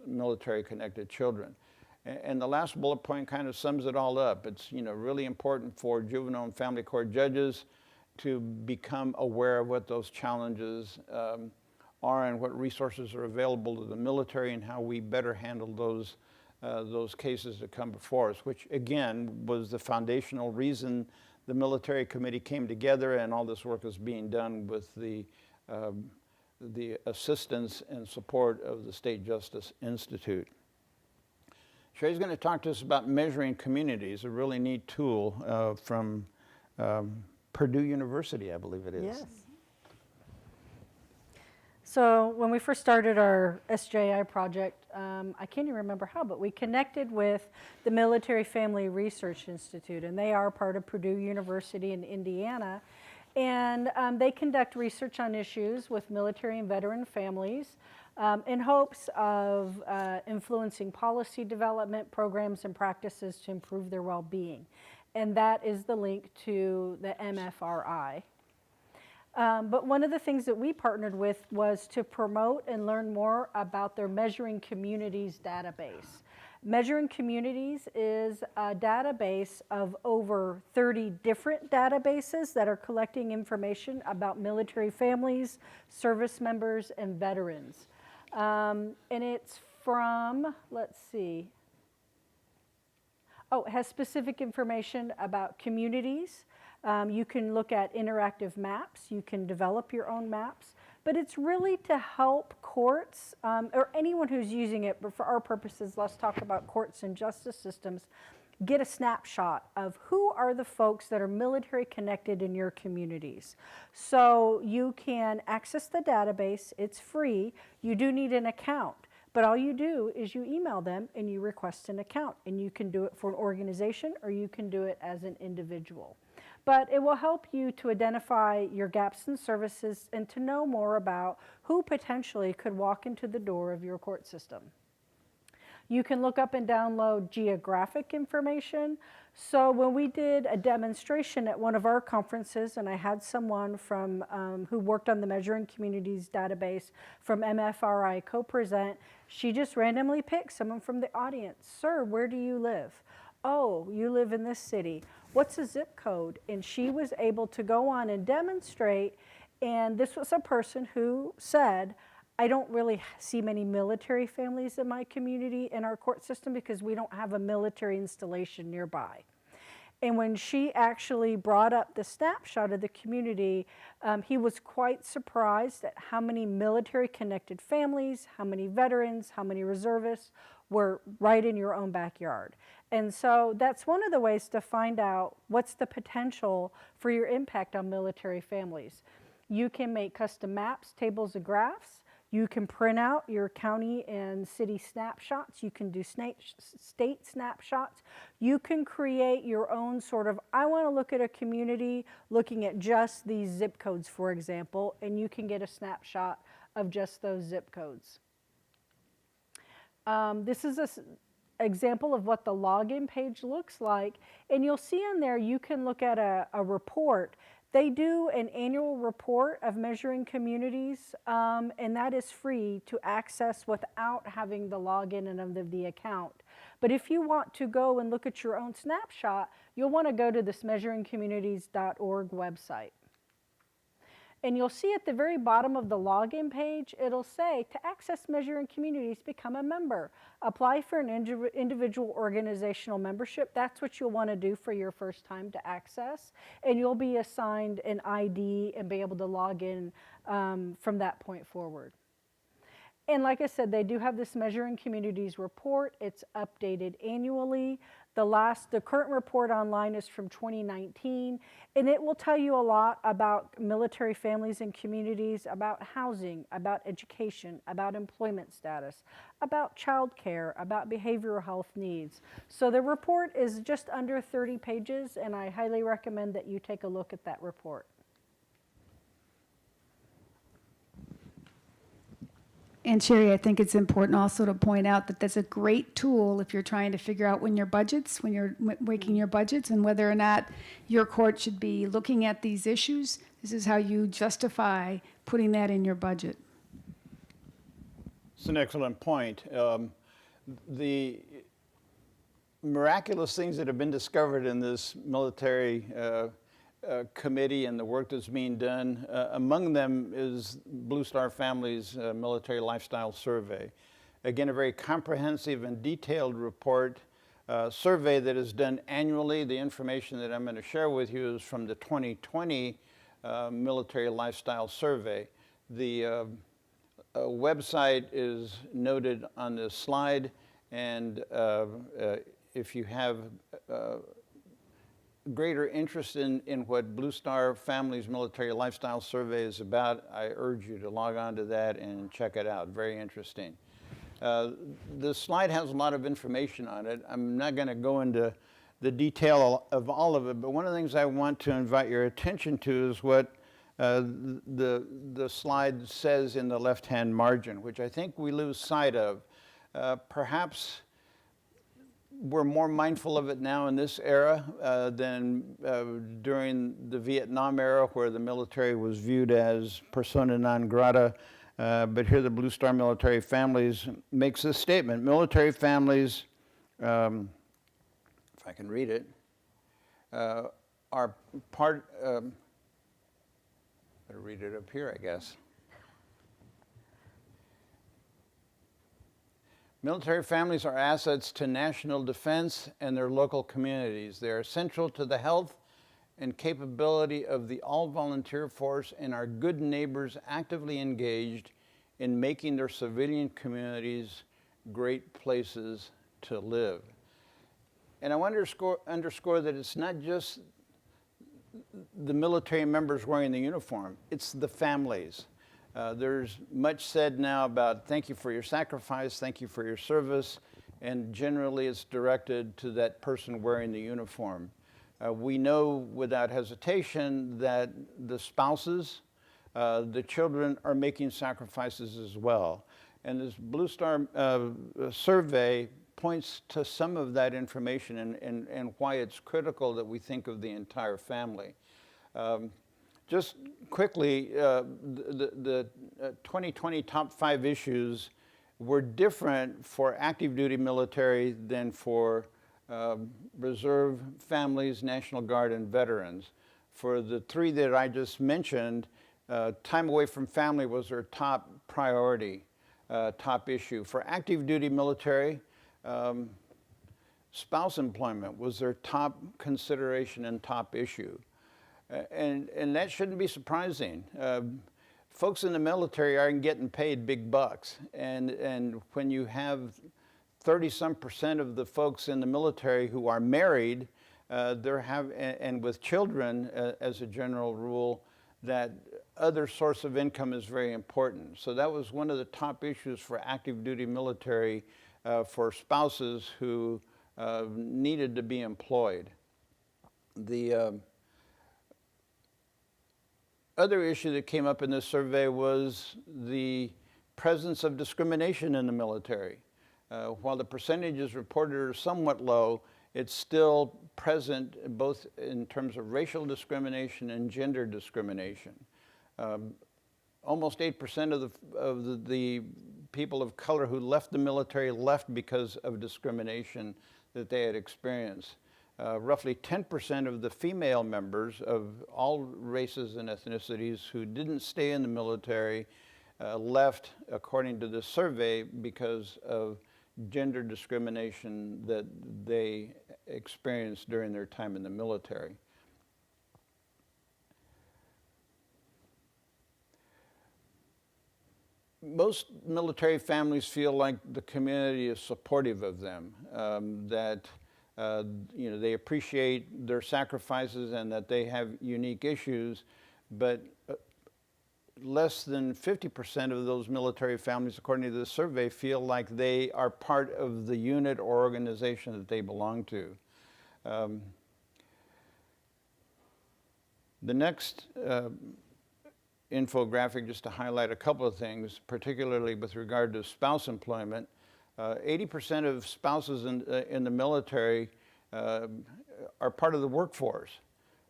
military-connected children. And the last bullet point kind of sums it all up. It's really important for juvenile and family court judges to become aware of what those challenges are and what resources are available to the military and how we better handle those cases that come before us, which again was the foundational reason the military committee came together and all this work is being done with the assistance and support of the State Justice Institute. Cheri's going to talk to us about measuring communities, a really neat tool from Purdue University, I believe it is. Yes. So when we first started our SJI project, I can't even remember how, but we connected with the Military Family Research Institute, and they are part of Purdue University in Indiana. And they conduct research on issues with military and veteran families in hopes of influencing policy development, programs, and practices to improve their well-being. And that is the link to the MFRI. But one of the things that we partnered with was to promote and learn more about their Measuring Communities database. Measuring Communities is a database of over 30 different databases that are collecting information about military families, service members, and veterans. And it's from, let's see, it has specific information about communities. You can look at interactive maps. You can develop your own maps. But it's really to help courts, or anyone who's using it, but for our purposes, let's talk about courts and justice systems, get a snapshot of who are the folks that are military connected in your communities. So you can access the database. It's free. You do need an account. But all you do is you email them and you request an account, and you can do it for an organization or you can do it as an individual. But it will help you to identify your gaps in services and to know more about who potentially could walk into the door of your court system. You can look up and download geographic information. So when we did a demonstration at one of our conferences, and I had someone from who worked on the Measuring Communities database from MFRI co-present, she just randomly picked someone from the audience. Sir, where do you live? Oh, you live in this city. What's a zip code? And she was able to go on and demonstrate, and this was a person who said, I don't really see many military families in my community in our court system because we don't have a military installation nearby. And when she actually brought up the snapshot of the community, he was quite surprised at how many military-connected families, how many veterans, how many reservists were right in your own backyard. And so that's one of the ways to find out what's the potential for your impact on military families. You can make custom maps, tables, and graphs. You can print out your county and city snapshots. You can do state snapshots. You can create your own sort of, I want to look at a community looking at just these zip codes, for example, and you can get a snapshot of just those zip codes. This is an example of what the login page looks like, and you'll see on there you can look at a report They do an annual report of measuring communities, and that is free to access without having the login and of the account. But if you want to go and look at your own snapshot, you'll want to go to this measuringcommunities.org website. And you'll see at the very bottom of the login page, it'll say, to access Measuring Communities, become a member. Apply for an individual organizational membership. That's what you'll want to do for your first time to access. And you'll be assigned an ID and be able to log in from that point forward. And like I said, they do have this Measuring Communities report. It's updated annually. The current report online is from 2019, and it will tell you a lot about military families and communities, about housing, about education, about employment status, about child care, about behavioral health needs. So the report is just under 30 pages, and I highly recommend that you take a look at that report. And Cheri, I think it's important also to point out that that's a great tool if you're trying to figure out when you're making your budgets and whether or not your court should be looking at these issues. This is how you justify putting that in your budget. It's an excellent point. The miraculous things that have been discovered in this military committee and the work that's being done. Among them is Blue Star Family's Military Lifestyle Survey. Again, a very comprehensive and detailed report survey that is done annually. The information that I'm going to share with you is from the 2020 Military Lifestyle Survey. The website is noted on this slide, and if you have greater interest in what Blue Star Family's Military Lifestyle Survey is about, I urge you to log on to that and check it out. Very interesting. The slide has a lot of information on it. I'm not going to go into the detail of all of it, but one of the things I want to invite your attention to is what the slide says in the left-hand margin, which I think we lose sight of. Perhaps we're more mindful of it now in this era than during the Vietnam era, where the military was viewed as persona non grata. But here the Blue Star Military Families makes this statement. Military families, if I can read it, are part, better read it up here, I guess. Military families are assets to national defense and their local communities. They are central to the health and capability of the all-volunteer force and are good neighbors actively engaged in making their civilian communities great places to live. And I want to underscore that it's not just the military members wearing the uniform, it's the families. There's much said now about thank you for your sacrifice, thank you for your service, and generally it's directed to that person wearing the uniform. We know without hesitation that the spouses, the children are making sacrifices as well. And this Blue Star survey points to some of that information and why it's critical that we think of the entire family. Just quickly, the 2020 top 5 issues were different for active duty military than for reserve families, National Guard, and veterans. For the 3 that I just mentioned, time away from family was their top priority, top issue. For active duty military, spouse employment was their top consideration and top issue. And that shouldn't be surprising. Folks in the military aren't getting paid big bucks. And when you have 30-some% of the folks in the military who are married, and with children as a general rule, that other source of income is very important. So that was one of the top issues for active duty military for spouses who needed to be employed. The other issue that came up in this survey was the presence of discrimination in the military. While the percentages reported are somewhat low, it's still present both in terms of racial discrimination and gender discrimination. Almost 8% of the people of color who left the military left because of discrimination that they had experienced. Roughly 10% of the female members of all races and ethnicities who didn't stay in the military left, according to this survey, because of gender discrimination that they experienced during their time in the military. Most military families feel like the community is supportive of them, that they appreciate their sacrifices and that they have unique issues, but less than 50% of those military families, according to the survey, feel like they are part of the unit or organization that they belong to. The next infographic, just to highlight a couple of things, particularly with regard to spouse employment. 80% of spouses in the military are part of the workforce.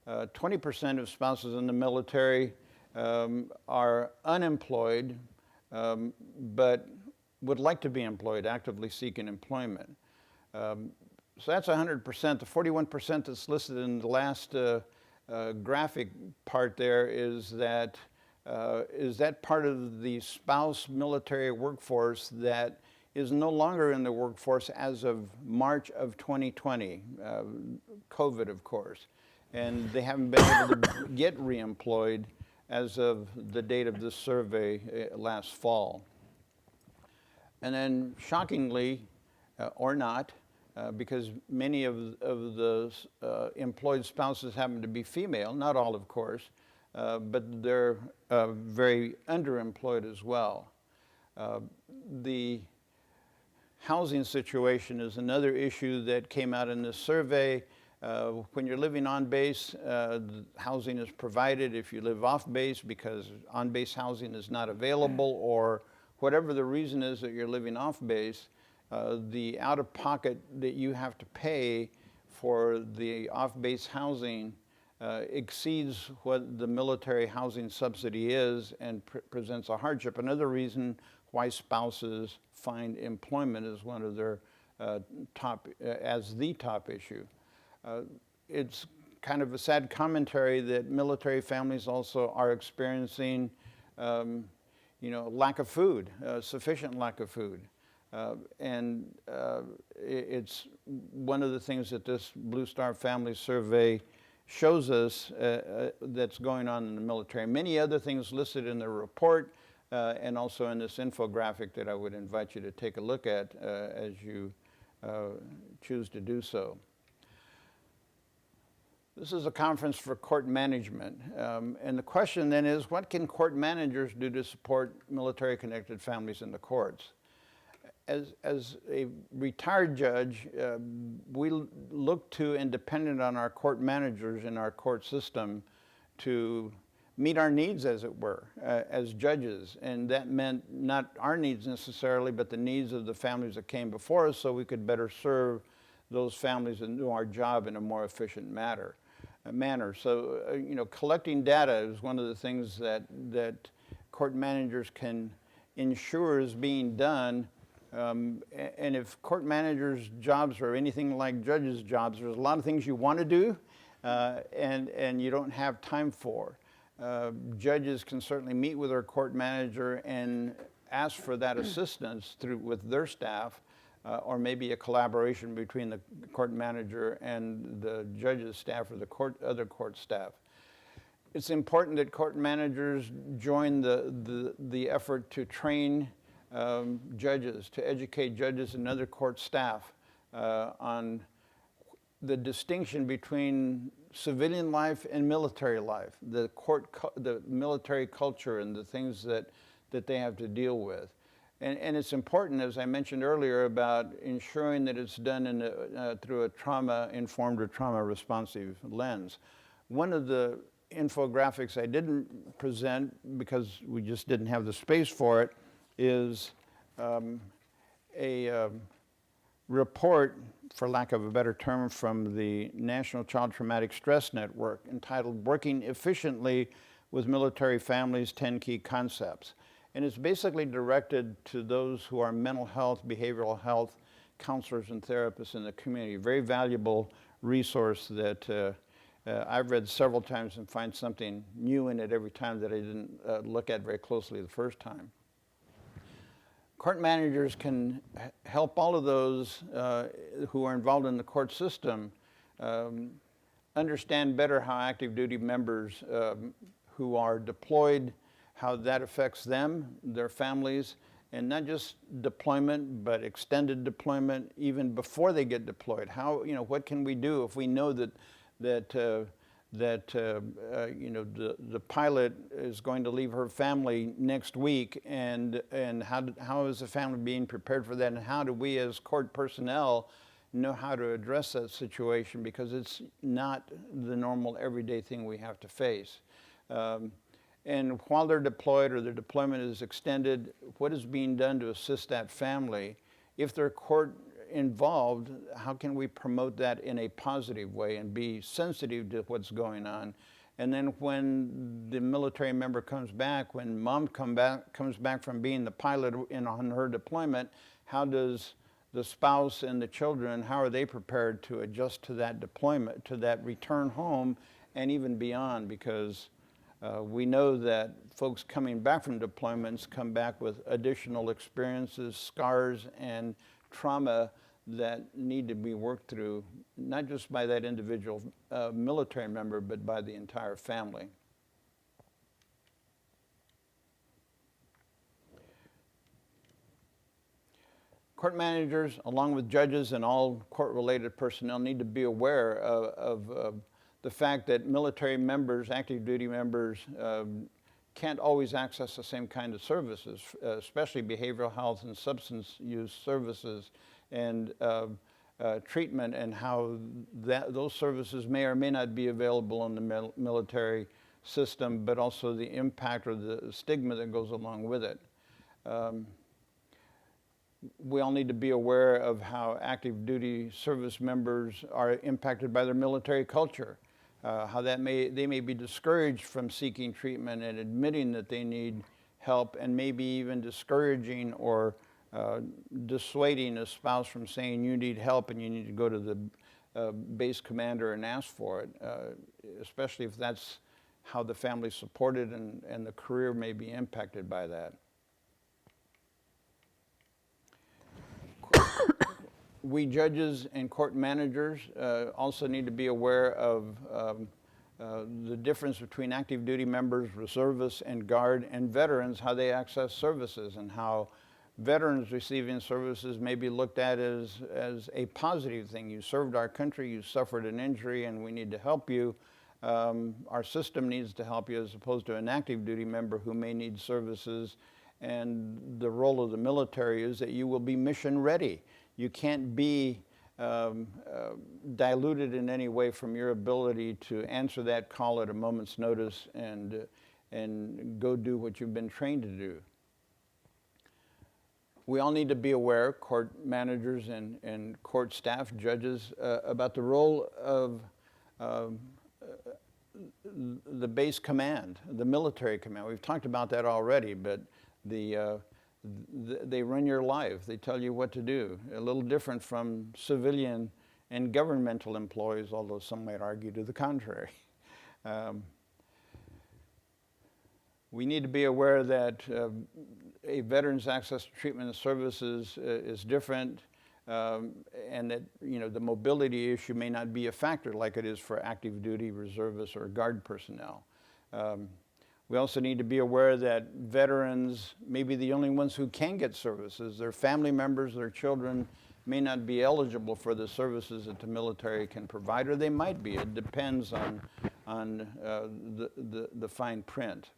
20% of spouses in the military are unemployed, but would like to be employed, actively seeking employment. So that's 100%. The 41% that's listed in the last graphic part there is that part of the spouse military workforce that is no longer in the workforce as of March of 2020, COVID, of course. And they haven't been able to get reemployed as of the date of this survey last fall. And then shockingly, or not, because many of the employed spouses happen to be female, not all of course, but they're very underemployed as well. The housing situation is another issue that came out in this survey. When you're living on base, housing is provided if you live off base because on-base housing is not available, or whatever the reason is that you're living off base, the out-of-pocket that you have to pay for the off-base housing exceeds what the military housing subsidy is and presents a hardship. Another reason why spouses find employment is one of their top issue. It's kind of a sad commentary that military families also are experiencing, lack of food, sufficient lack of food. It's one of the things that this Blue Star Family Survey shows us that's going on in the military. Many other things listed in the report and also in this infographic that I would invite you to take a look at as you choose to do so. This is a conference for court management, and the question then is, what can court managers do to support military-connected families in the courts? As a retired judge, we look to and dependent on our court managers in our court system to meet our needs, as it were, as judges. And that meant not our needs necessarily, but the needs of the families that came before us, so we could better serve those families and do our job in a more efficient manner. So, collecting data is one of the things that court managers can ensure is being done. And if court managers' jobs are anything like judges' jobs, there's a lot of things you want to do and you don't have time for. Judges can certainly meet with their court manager and ask for that assistance with their staff, or maybe a collaboration between the court manager and the judge's staff or the other court staff. It's important that court managers join the effort to train judges, to educate judges and other court staff on the distinction between civilian life and military life, the military culture and the things that they have to deal with. And it's important, as I mentioned earlier, about ensuring that it's done through a trauma-informed or trauma-responsive lens. One of the infographics I didn't present because we just didn't have the space for it is a report for lack of a better term, from the National Child Traumatic Stress Network entitled Working Efficiently with Military Families, 10 Key Concepts. And it's basically directed to those who are mental health, behavioral health counselors and therapists in the community. Very valuable resource that I've read several times and find something new in it every time that I didn't look at very closely the first time. Court managers can help all of those who are involved in the court system understand better how active duty members who are deployed, how that affects them, their families, and not just deployment, but extended deployment even before they get deployed. How, what can we do if we know that the pilot is going to leave her family next week, and how is the family being prepared for that, and how do we as court personnel know how to address that situation, because it's not the normal everyday thing we have to face. And while they're deployed or their deployment is extended, what is being done to assist that family? If they're court involved, how can we promote that in a positive way and be sensitive to what's going on? And then when the military member comes back, when mom comes back from being the pilot on her deployment, how does the spouse and the children, how are they prepared to adjust to that deployment, to that return home, and even beyond? Because we know that folks coming back from deployments come back with additional experiences, scars, and trauma that need to be worked through, not just by that individual military member, but by the entire family. Court managers, along with judges and all court-related personnel, need to be aware of the fact that military members, active duty members, can't always access the same kind of services, especially behavioral health and substance use services and treatment, and how those services may or may not be available in the military system, but also the impact or the stigma that goes along with it. We all need to be aware of how active duty service members are impacted by their military culture. How they may be discouraged from seeking treatment and admitting that they need help, and maybe even discouraging or dissuading a spouse from saying you need help and you need to go to the base commander and ask for it, especially if that's how the family's supported and the career may be impacted by that. We judges and court managers also need to be aware of the difference between active duty members, reservists, and guard, and veterans, how they access services, and how veterans receiving services may be looked at as a positive thing. You served our country, you suffered an injury, and we need to help you. Our system needs to help you, as opposed to an active duty member who may need services. And the role of the military is that you will be mission ready. You can't be diluted in any way from your ability to answer that call at a moment's notice and go do what you've been trained to do. We all need to be aware, court managers and court staff, judges, about the role of the base command, the military command. We've talked about that already, but they run your life. They tell you what to do. A little different from civilian and governmental employees, although some might argue to the contrary. We need to be aware that a veteran's access to treatment and services is different, and that the mobility issue may not be a factor like it is for active duty reservists or guard personnel. We also need to be aware that veterans may be the only ones who can get services. Their family members, their children may not be eligible for the services that the military can provide, or they might be. It depends on the fine print.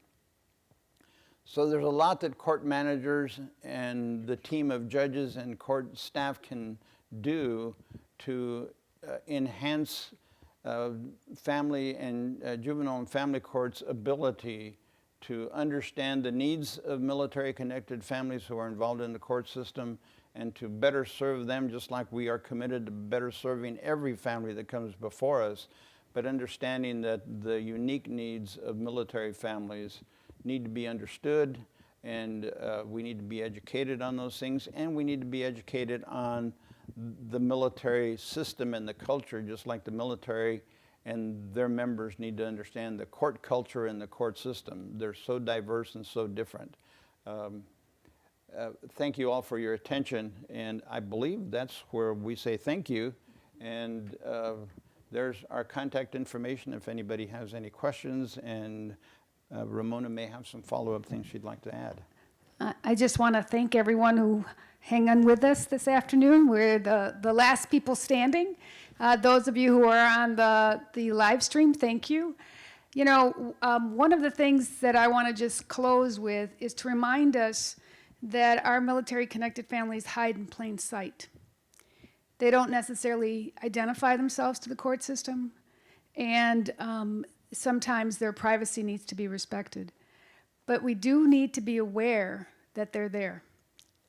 So there's a lot that court managers and the team of judges and court staff can do to enhance family and juvenile and family courts' ability to understand the needs of military-connected families who are involved in the court system and to better serve them, just like we are committed to better serving every family that comes before us, but understanding that the unique needs of military families need to be understood, and we need to be educated on those things, and we need to be educated on the military system and the culture, just like the military and their members need to understand the court culture and the court system. They're so diverse and so different. Thank you all for your attention, and I believe that's where we say thank you, and there's our contact information if anybody has any questions, and Ramona may have some follow-up things she'd like to add. I just want to thank everyone who hang on with us this afternoon. We're the last people standing. Those of you who are on the live stream, thank you. You know, one of the things that I want to just close with is to remind us that our military-connected families hide in plain sight. They don't necessarily identify themselves to the court system, and sometimes their privacy needs to be respected. But we do need to be aware that they're there.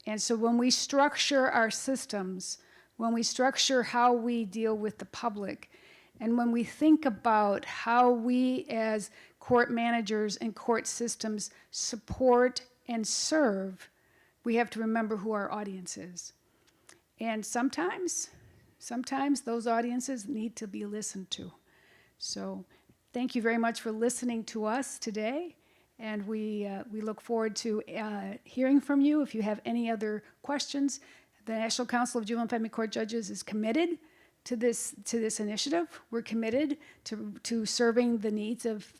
And so when we structure our systems, when we structure how we deal with the public, and when we think about how we as court managers and court systems support and serve, we have to remember who our audience is. And sometimes those audiences need to be listened to. So thank you very much for listening to us today. And we look forward to hearing from you. If you have any other questions, the National Council of Juvenile and Family Court Judges is committed to this initiative. We're committed to serving the needs of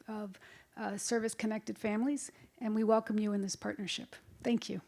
service-connected families, and we welcome you in this partnership. Thank you.